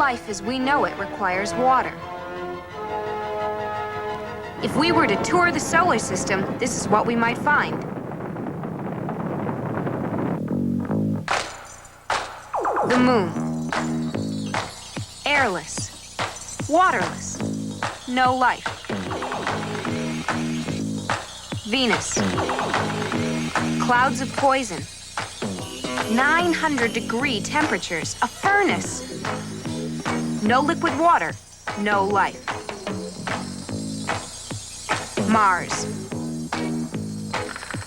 life as we know it requires water. If we were to tour the solar system, this is what we might find. The moon. Airless. Waterless. No life. Venus. Clouds of poison. 900-degree temperatures. A furnace. No liquid water. No life. Mars.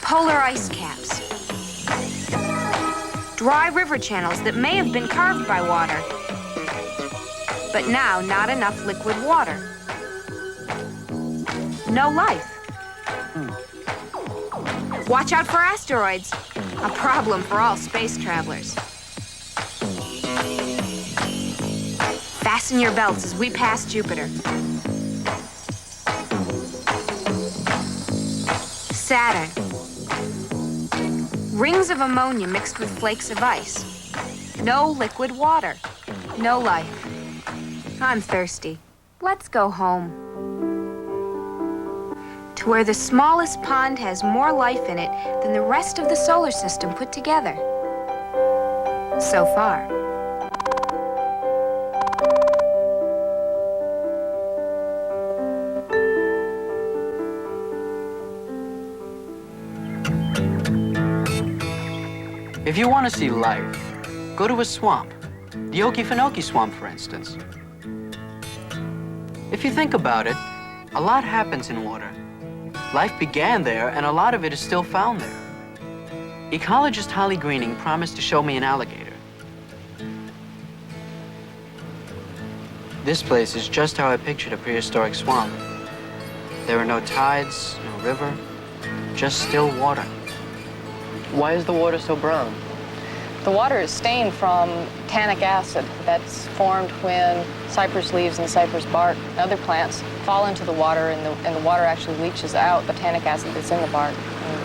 Polar ice caps. Dry river channels that may have been carved by water, but now not enough liquid water. No life. Watch out for asteroids. A problem for all space travelers. Fasten your belts as we pass Jupiter. Saturn. Rings of ammonia mixed with flakes of ice. No liquid water. No life. I'm thirsty. Let's go home. To where the smallest pond has more life in it than the rest of the solar system put together. So far. If you want to see life, go to a swamp. The Okefenokee swamp, for instance. If you think about it, a lot happens in water. Life began there, and a lot of it is still found there. Ecologist Holly Greening promised to show me an alligator. This place is just how I pictured a prehistoric swamp. There are no tides, no river, just still water. Why is the water so brown? The water is stained from tannic acid that's formed when cypress leaves and cypress bark and other plants fall into the water, and the water actually leaches out the tannic acid that's in the bark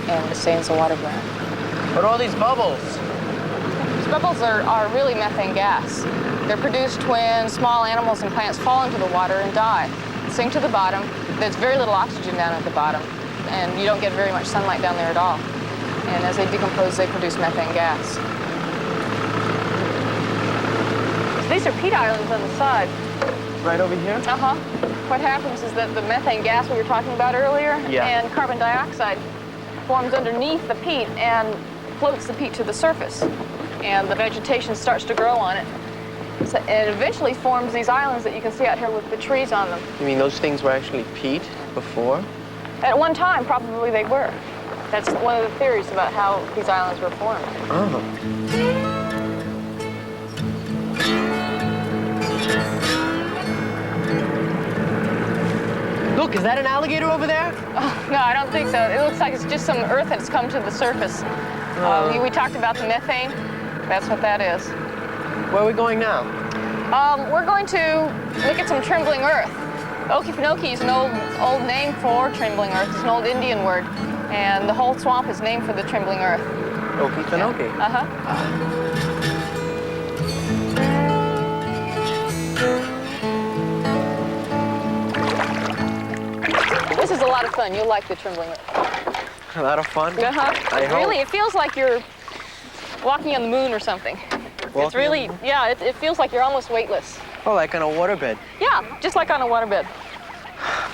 and it stains the water brown. What are all these bubbles? These bubbles are really methane gas. They're produced when small animals and plants fall into the water and die, sink to the bottom. There's very little oxygen down at the bottom, and you don't get very much sunlight down there at all. And as they decompose, they produce methane gas. So these are peat islands on the side. Right over here? Uh-huh. What happens is that the methane gas we were talking about earlier and carbon dioxide forms underneath the peat and floats the peat to the surface. And the vegetation starts to grow on it. So it eventually forms these islands that you can see out here with the trees on them. You mean those things were actually peat before? At one time, probably they were. That's one of the theories about how these islands were formed. Oh. Look, is that an alligator over there? Oh, no, I don't think so. It looks like it's just some earth that's come to the surface. We talked about the methane. That's what that is. Where are we going now? We're going to look at some trembling earth. Okefenokee is an old name for trembling earth. It's an old Indian word. And the whole swamp is named for the trembling earth. Okefenokee? Yeah. Uh-huh. This is a lot of fun. You'll like the trembling earth. A lot of fun? Uh-huh. Really, it feels like you're walking on the moon or something. It's really, yeah, it feels like you're almost weightless. Oh, like on a waterbed? Yeah, just like on a waterbed.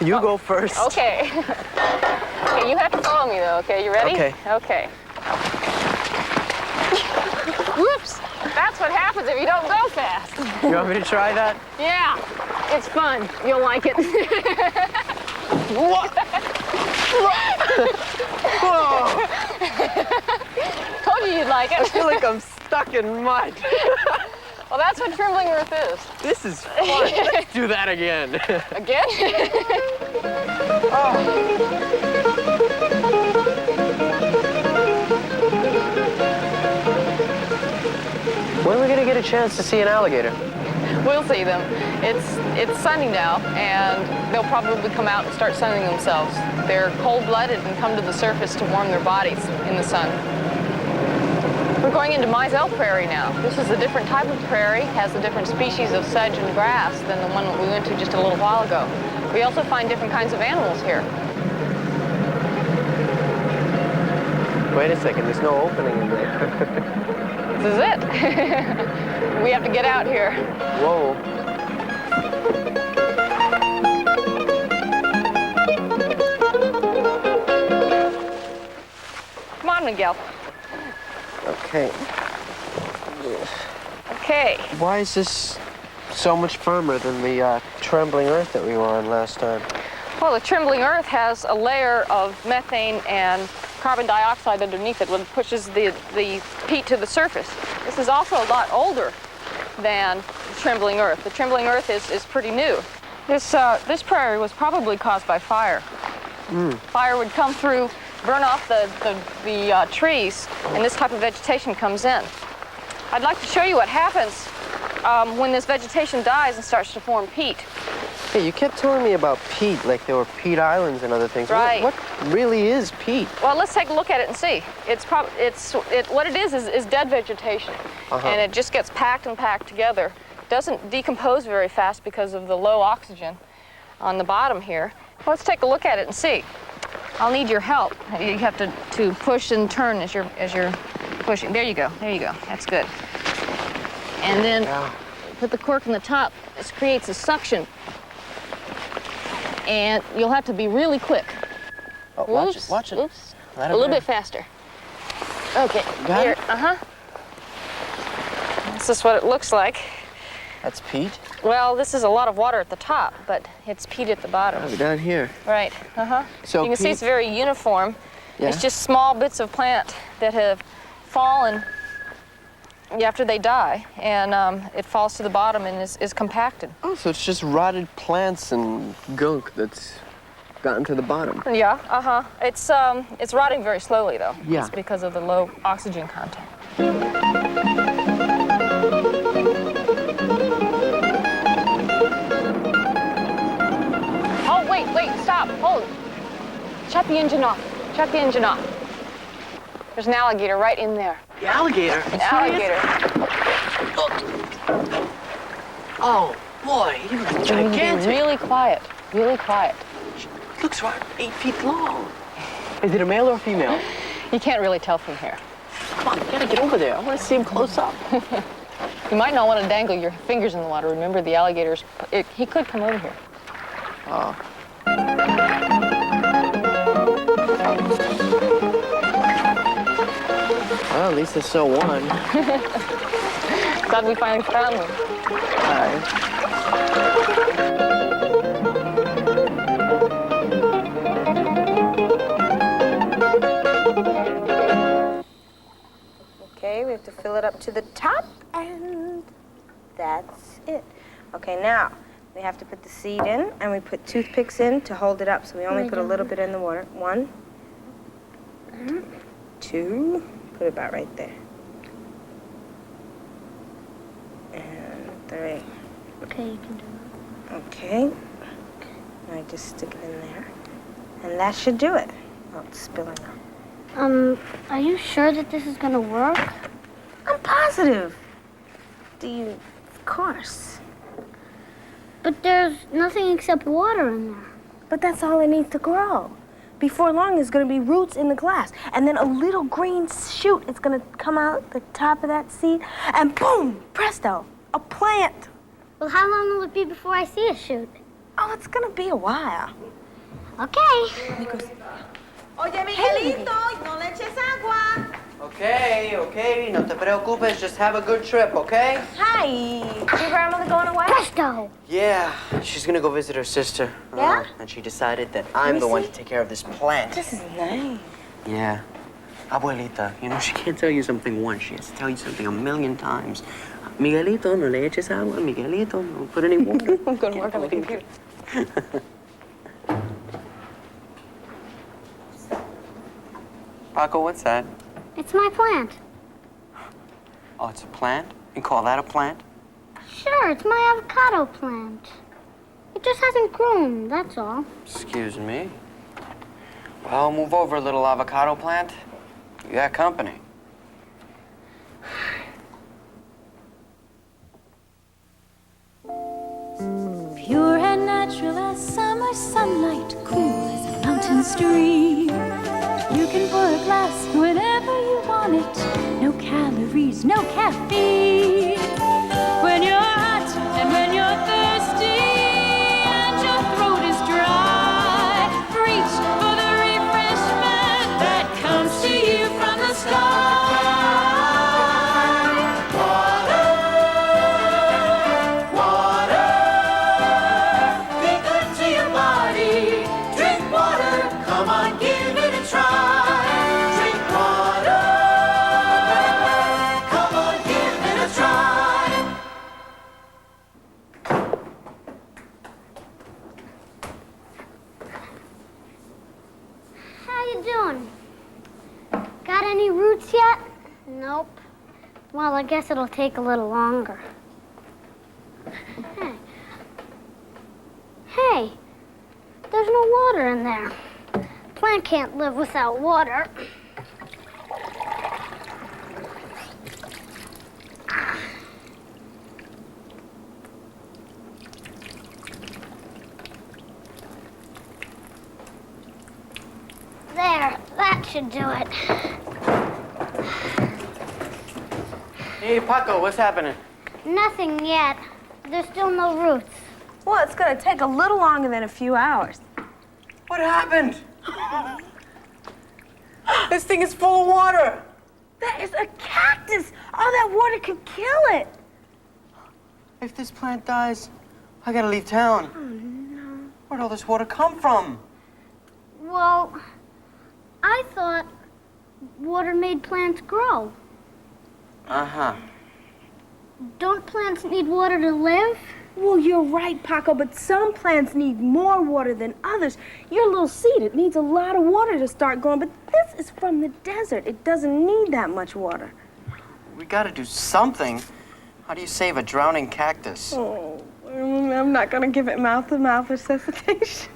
You go first. Okay. Okay, you have to follow me though, okay? You ready? Okay. Okay. Whoops! That's what happens if you don't go fast. You want me to try that? Yeah, it's fun. You'll like it. What? Whoa! Told you you'd like it. I feel like I'm stuck in mud. Well, that's what trembling earth is. This is fun. Let's do that again. Again? When are we gonna get a chance to see an alligator? We'll see them. It's sunny now, and they'll probably come out and start sunning themselves. They're cold-blooded and come to the surface to warm their bodies in the sun. We're going into Mizell Prairie now. This is a different type of prairie, has a different species of sedge and grass than the one that we went to just a little while ago. We also find different kinds of animals here. Wait a second, there's no opening in there. This is it. We have to get out here. Whoa. Come on, Miguel. Okay. Okay. Why is this so much firmer than the trembling earth that we were on last time? Well, the trembling earth has a layer of methane and carbon dioxide underneath it, which pushes the peat to the surface. This is also a lot older than the trembling earth. The trembling earth is pretty new. This prairie was probably caused by fire. Fire would come through, burn off the trees, and this type of vegetation comes in. I'd like to show you what happens when this vegetation dies and starts to form peat. Hey, you kept telling me about peat, like there were peat islands and other things. Right. What really is peat? Well, let's take a look at it and see. What it is dead vegetation, and it just gets packed and packed together. It doesn't decompose very fast because of the low oxygen on the bottom here. Let's take a look at it and see. I'll need your help. You have to push and turn as you're pushing. There you go. There you go. That's good. And then put the cork in the top. This creates a suction. And you'll have to be really quick. Oh, watch it, watch it. Oops. A little bit faster. Okay. Got here. it? This is what it looks like. That's peat? Well, this is a lot of water at the top, but it's peat at the bottom. Oh, down here. Right. So you can see it's very uniform. Yeah. It's just small bits of plant that have fallen after they die, and it falls to the bottom and is compacted. Oh, so it's just rotted plants and gunk that's gotten to the bottom. Yeah, It's rotting very slowly, though. Yeah. It's because of the low oxygen content. Oh, wait, stop, hold. Shut the engine off. Shut the engine off. There's an alligator right in there. The alligator? Alligator. Oh, boy, he was gigantic. Really quiet, really quiet. Looks about 8 feet long. Is it a male or a female? You can't really tell from here. Come on, we gotta get over there. I want to see him close up. You might not want to dangle your fingers in the water. Remember, the alligators, he could come over here. Oh. Well, at least I saw one. Glad we finally found one. Hi. Okay, we have to fill it up to the top, and that's it. Okay, now we have to put the seed in, and we put toothpicks in to hold it up, so we only put a little bit in the water. 1, 2, put it about right there. And 3. Okay, you can do it. Okay. Now I just stick it in there, and that should do it. Oh, it's spilling out. Are you sure that this is gonna work? I'm positive. Of course. But there's nothing except water in there. But that's all it needs to grow. Before long, there's going to be roots in the glass. And then a little green shoot is going to come out the top of that seed. And boom, presto, a plant. Well, how long will it be before I see a shoot? Oh, it's going to be a while. Okay. Oye, Miguelito, no le eches agua. Okay, no te preocupes, just have a good trip, okay? Hi. Your grandmother going away? Presto! Yeah, she's gonna go visit her sister. Yeah? And she decided that I'm the one to take care of this plant. This is nice. Yeah. Abuelita, you know, she can't tell you something once. She has to tell you something 1,000,000 times. Miguelito, no le eches agua. Miguelito, no put any water. I'm going to work on the computer. Paco, what's that? It's my plant. Oh, it's a plant? You call that a plant? Sure, it's my avocado plant. It just hasn't grown, that's all. Excuse me. Well, move over, little avocado plant. You got company. summer sunlight, cool as a mountain stream. You can pour a glass whenever you want it. No calories, no caffeine. When you're hot and when you're thirsty and your throat is dry, reach for the refreshment that comes to you from the sky. Got any roots yet? Nope. Well, I guess it'll take a little longer. Hey, there's no water in there. Plant can't live without water. There, that should do it. Hey, Paco, what's happening? Nothing yet. There's still no roots. Well, it's gonna take a little longer than a few hours. What happened? This thing is full of water. That is a cactus. All that water could kill it. If this plant dies, I gotta leave town. Oh, no. Where'd all this water come from? Well, I thought water made plants grow. Uh-huh. Don't plants need water to live? Well, you're right, Paco, but some plants need more water than others. Your little seed, it needs a lot of water to start growing, but this is from the desert. It doesn't need that much water. We gotta do something. How do you save a drowning cactus? Oh, I'm not gonna give it mouth-to-mouth resuscitation.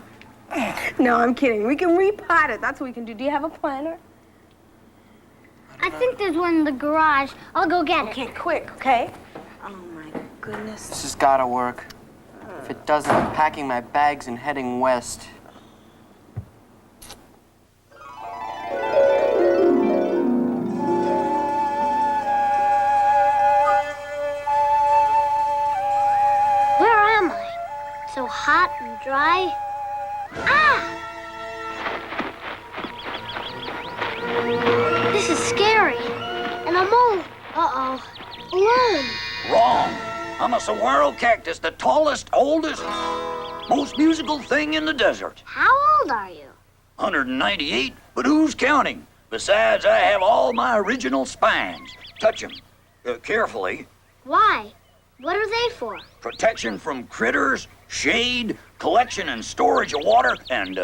No, I'm kidding. We can repot it. That's what we can do. Do you have a planter? I think there's one in the garage. I'll go get it. Okay, quick, okay? Oh, my goodness. This has gotta work. If it doesn't, I'm packing my bags and heading west. Where am I? So hot and dry. Ah! This is scary. And I'm all, alone. Wrong. I'm a saguaro cactus, the tallest, oldest, most musical thing in the desert. How old are you? 198, but who's counting? Besides, I have all my original spines. Touch them. Carefully. Why? What are they for? Protection from critters, shade, collection and storage of water, and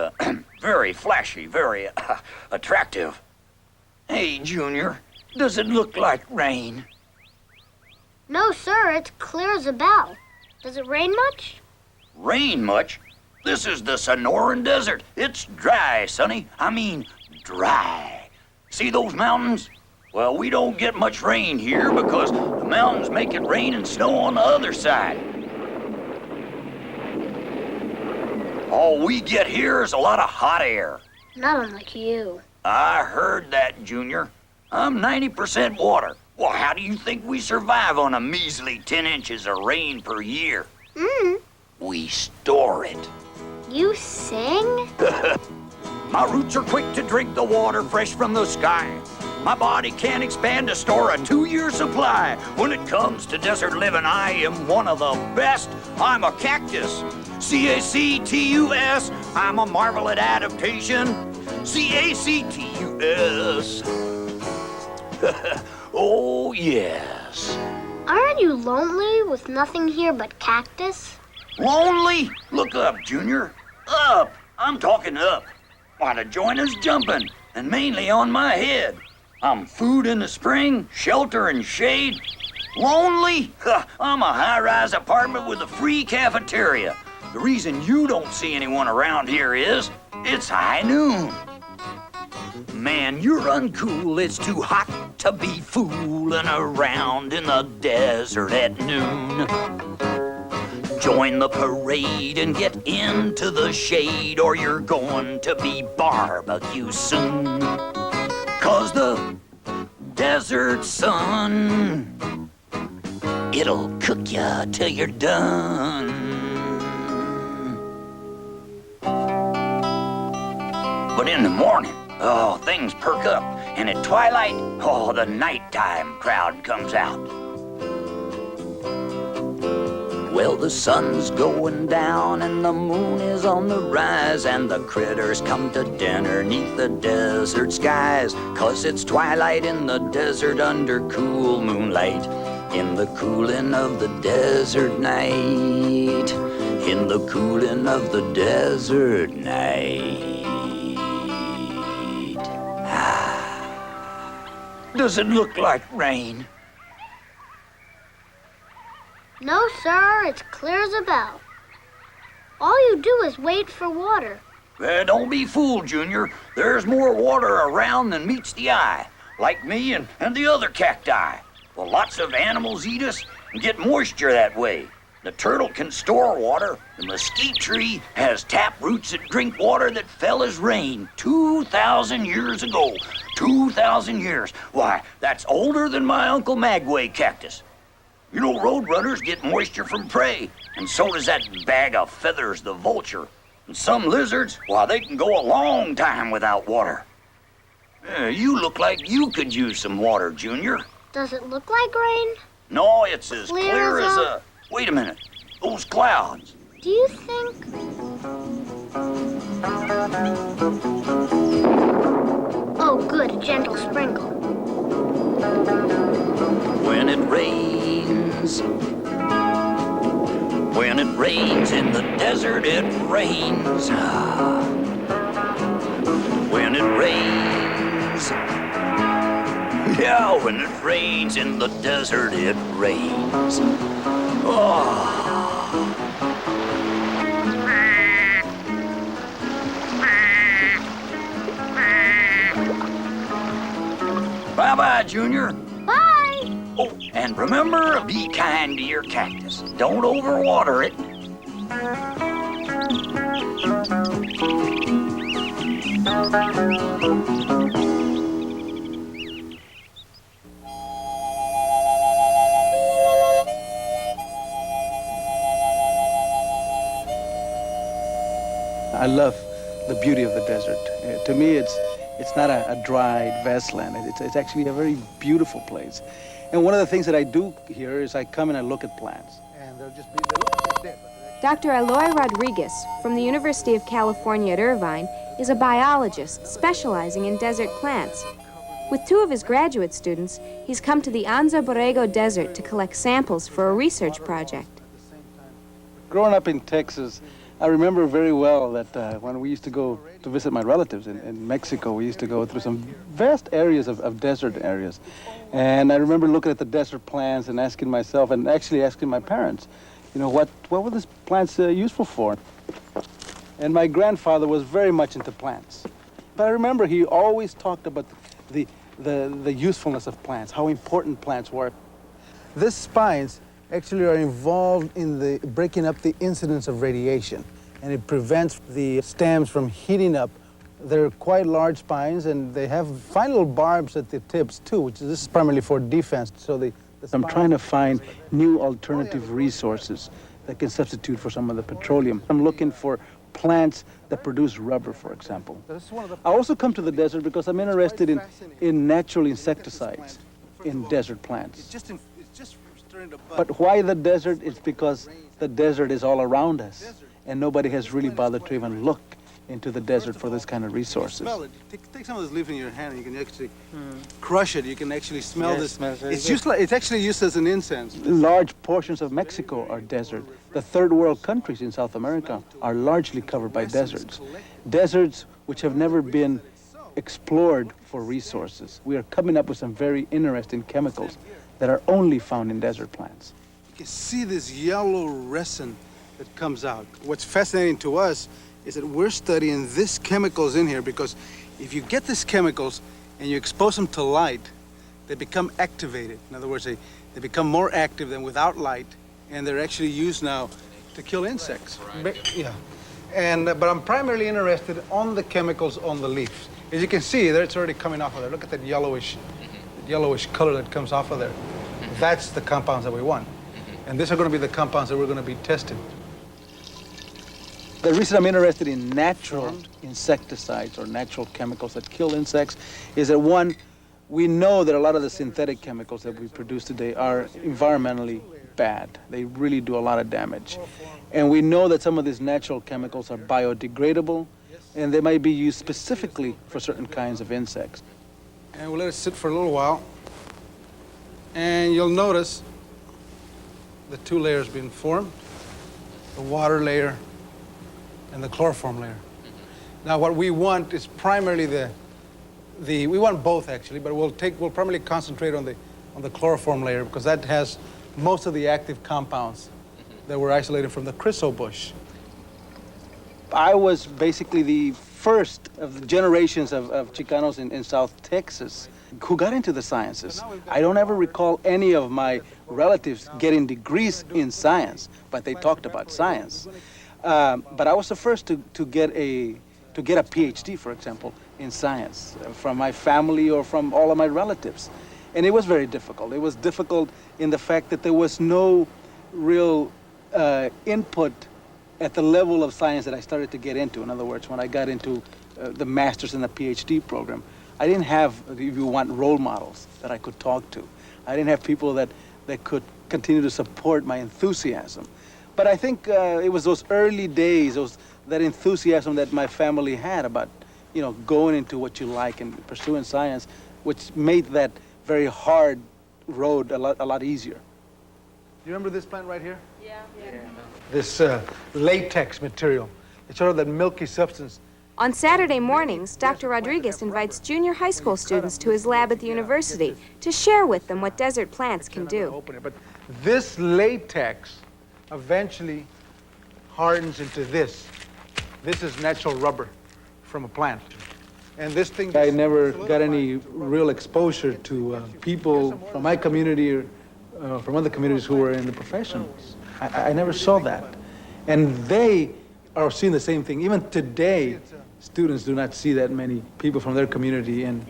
very flashy, very attractive. Hey, Junior, does it look like rain? No, sir, it's clear as a bell. Does it rain much? Rain much? This is the Sonoran Desert. It's dry, Sonny. I mean, dry. See those mountains? Well, we don't get much rain here because the mountains make it rain and snow on the other side. All we get here is a lot of hot air. Not unlike you. I heard that, Junior. I'm 90% water. Well, how do you think we survive on a measly 10 inches of rain per year? We store it. You sing? My roots are quick to drink the water fresh from the sky. My body can't expand to store a 2-year supply. When it comes to desert living, I am one of the best. I'm a cactus. C-A-C-T-U-S. I'm a marvel at adaptation. C-A-C-T-U-S. Oh, yes. Aren't you lonely with nothing here but cactus? Lonely? Look up, Junior. Up. I'm talking up. Why, the joint is jumping, and mainly on my head. I'm food in the spring, shelter and shade. Lonely? I'm a high-rise apartment with a free cafeteria. The reason you don't see anyone around here is it's high noon. Man, you're uncool. It's too hot to be fooling around in the desert at noon. Join the parade and get into the shade, or you're going to be barbecue soon. 'Cause the desert sun, it'll cook ya till you're done. But in the morning, oh, things perk up. And at twilight, oh, the nighttime crowd comes out. Well, the sun's going down and the moon is on the rise, and the critters come to dinner 'neath the desert skies. 'Cause it's twilight in the desert under cool moonlight, in the cooling of the desert night, in the cooling of the desert night. Does it look like rain? No, sir, it's clear as a bell. All you do is wait for water. Don't be fooled, Junior. There's more water around than meets the eye, like me and the other cacti. Well, lots of animals eat us and get moisture that way. The turtle can store water. The mesquite tree has tap roots that drink water that fell as rain 2,000 years ago. 2,000 years. Why, that's older than my Uncle Magway cactus. You know, roadrunners get moisture from prey, and so does that bag of feathers, the vulture. And some lizards, why, they can go a long time without water. You look like you could use some water, Junior. Does it look like rain? No, it's as clear as a... Wait a minute. Those clouds. Do you think... Oh, good, a gentle sprinkle. When it rains in the desert, it rains. When it rains, yeah, when it rains in the desert, it rains. Oh. Bye-bye, Junior. Bye. Oh, and remember, be kind to your cactus. Don't overwater it. I love the beauty of the desert. To me, it's not a dry wasteland. It's actually a very beautiful place. And one of the things that I do here is I come and I look at plants. And they'll just be, Dr. Eloy Rodriguez from the University of California at Irvine is a biologist specializing in desert plants. With 2 of his graduate students, he's come to the Anza Borrego Desert to collect samples for a research project. Growing up in Texas, I remember very well that when we used to go to visit my relatives in Mexico, we used to go through some vast areas of desert areas. And I remember looking at the desert plants and asking myself, and actually asking my parents, you know, what were these plants useful for? And my grandfather was very much into plants. But I remember he always talked about the usefulness of plants, how important plants were. These spines actually are involved in the breaking up the incidence of radiation, and it prevents the stems from heating up. They're quite large spines, and they have fine little barbs at the tips too, this is primarily for defense. So I'm trying to find new alternative resources that can substitute for some of the petroleum. I'm looking for plants that produce rubber, for example. I also come to the desert because I'm interested in natural insecticides in desert plants. But why the desert? It's because the desert is all around us, and nobody has really bothered to even look into the desert for this kind of resources. Smell it. Take some of this leaf in your hand, and you can actually crush it. You can actually smell this. It's actually used as an incense. Large portions of Mexico are desert. The third world countries in South America are largely covered by deserts. Deserts which have never been explored for resources. We are coming up with some very interesting chemicals that are only found in desert plants. You can see this yellow resin that comes out. What's fascinating to us is that we're studying these chemicals in here because if you get these chemicals and you expose them to light, they become activated. In other words, they become more active than without light, and they're actually used now to kill insects. Yeah. But I'm primarily interested on the chemicals on the leaves. As you can see, there it's already coming off of there. Look at that yellowish color that comes off of there. That's the compounds that we want. And these are going to be the compounds that we're going to be testing. The reason I'm interested in natural insecticides or natural chemicals that kill insects is that, one, we know that a lot of the synthetic chemicals that we produce today are environmentally bad. They really do a lot of damage. And we know that some of these natural chemicals are biodegradable, and they might be used specifically for certain kinds of insects. And we'll let it sit for a little while. And you'll notice the two layers being formed, the water layer and the chloroform layer. Now what we want is primarily we want both actually, but we'll primarily concentrate on the chloroform layer because that has most of the active compounds that were isolated from the chrysobush. I was basically the first of the generations of Chicanos in South Texas who got into the sciences. I don't ever recall any of my relatives getting degrees in science, but they talked about science. But I was the first to get a PhD, for example, in science from my family or from all of my relatives. And it was very difficult. It was difficult in the fact that there was no real input at the level of science that I started to get into. In other words, when I got into the master's and the PhD program, I didn't have, if you want, role models that I could talk to. I didn't have people that could continue to support my enthusiasm. But I think it was those early days, that enthusiasm that my family had about, going into what you like and pursuing science, which made that very hard road a lot easier. You remember this plant right here? Yeah. This latex material. It's sort of that milky substance. On Saturday mornings, Dr. Rodriguez invites junior high school students to his lab at the university to share with them what desert plants can do. But this latex eventually hardens into this. This is natural rubber from a plant. And this thing, I never got any real exposure to people from my community or from other communities who were in the professions. I never saw that. And they are seeing the same thing. Even today, students do not see that many people from their community in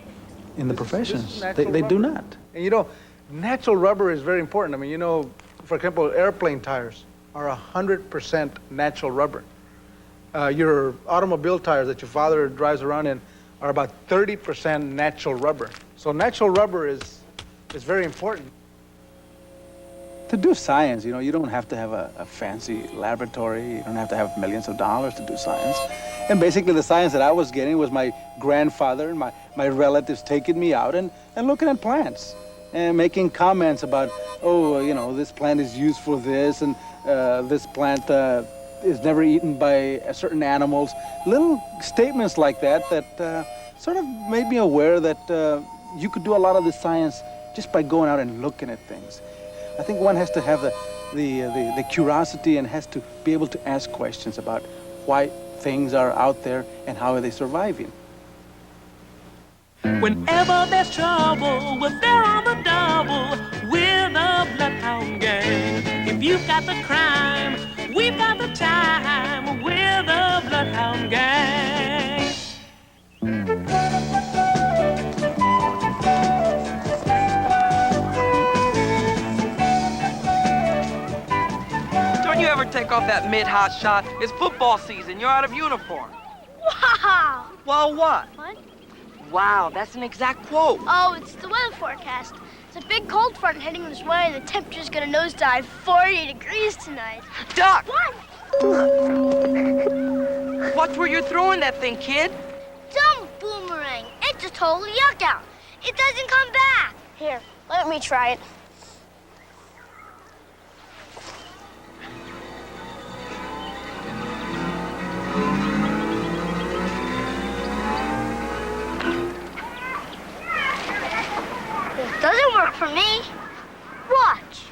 the professions. They do not. And natural rubber is very important. I mean, for example, airplane tires are 100% natural rubber. Your automobile tires that your father drives around in are about 30% natural rubber. So natural rubber is very important. To do science, you don't have to have a fancy laboratory. You don't have to have millions of dollars to do science. And basically the science that I was getting was my grandfather and my relatives taking me out and looking at plants and making comments about, this plant is used for this, and this plant is never eaten by certain animals. Little statements like that sort of made me aware that you could do a lot of the science just by going out and looking at things. I think one has to have the curiosity and has to be able to ask questions about why things are out there and how are they surviving. Whenever there's trouble, we're there on the double. We're the Bloodhound Gang. If you've got the crime, we've got the time. We're the Bloodhound Gang. Don't you ever take off that mid-hot shot? It's football season. You're out of uniform. Wow! Well, what? What? Wow, that's an exact quote. Oh, it's the weather forecast. It's a big cold front heading this way, and the temperature's gonna nosedive 40 degrees tonight. Duck! What? Watch where you're throwing that thing, kid. Dumb boomerang. It's a total yuck out. It doesn't come back. Here, let me try it. Doesn't work for me. Watch.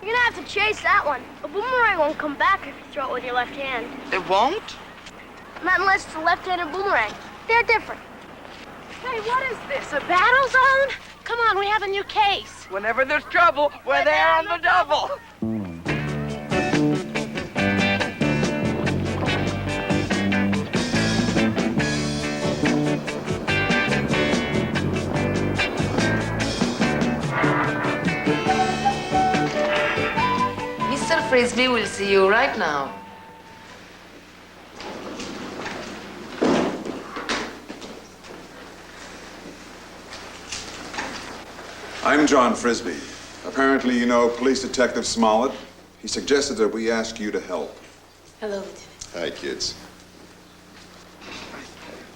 You're gonna have to chase that one. A boomerang won't come back if you throw it with your left hand. It won't? Not unless it's a left-handed boomerang. They're different. Hey, what is this, a battle zone? Come on, we have a new case. Whenever there's trouble, we're there on the double. Frisbee will see you right now. I'm John Frisbee. Apparently you know Police Detective Smollett. He suggested that we ask you to help. Hello. Hi, kids.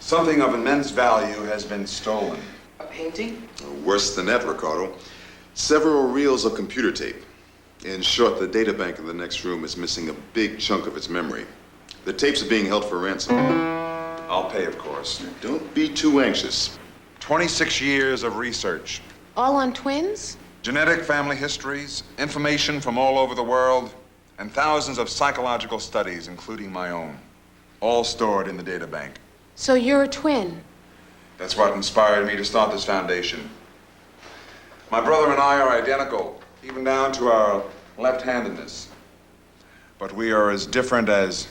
Something of immense value has been stolen. A painting? Worse than that, Ricardo. Several reels of computer tape. In short, the data bank in the next room is missing a big chunk of its memory. The tapes are being held for ransom. I'll pay, of course. Don't be too anxious. 26 years of research. All on twins? Genetic family histories, information from all over the world, and thousands of psychological studies, including my own. All stored in the data bank. So you're a twin? That's what inspired me to start this foundation. My brother and I are identical, even down to our left-handedness. But we are as different as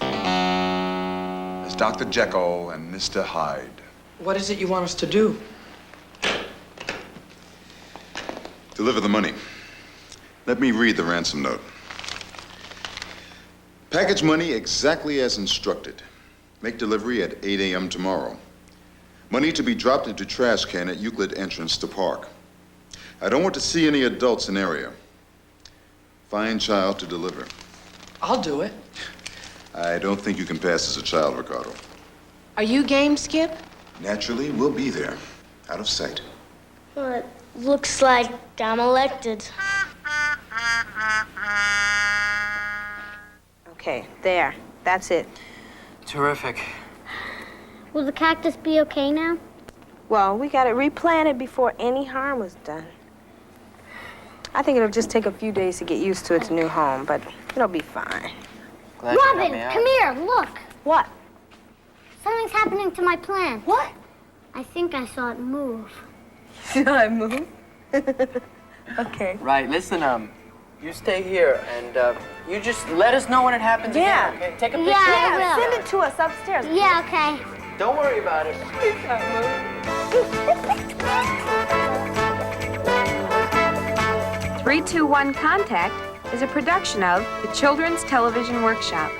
Dr. Jekyll and Mr. Hyde. What is it you want us to do? Deliver the money. Let me read the ransom note. Package money exactly as instructed. Make delivery at 8 a.m. tomorrow. Money to be dropped into trash can at Euclid entrance to park. I don't want to see any adults in area. Find child to deliver. I'll do it. I don't think you can pass as a child, Ricardo. Are you game, Skip? Naturally, we'll be there. Out of sight. Well, it looks like I'm elected. Okay, there. That's it. Terrific. Will the cactus be okay now? Well, we got it replanted before any harm was done. I think it'll just take a few days to get used to its new home, but it'll be fine. Glad you helped Robin, me out. come here, look. What? Something's happening to my plant. What? I think I saw it move. Did I move? Okay. Right, listen, you stay here and you just let us know when it happens Yeah. again, okay? Take a picture. Yeah, I will. Send it to us upstairs. Yeah, okay. Don't worry about it. 321 Contact is a production of the Children's Television Workshop.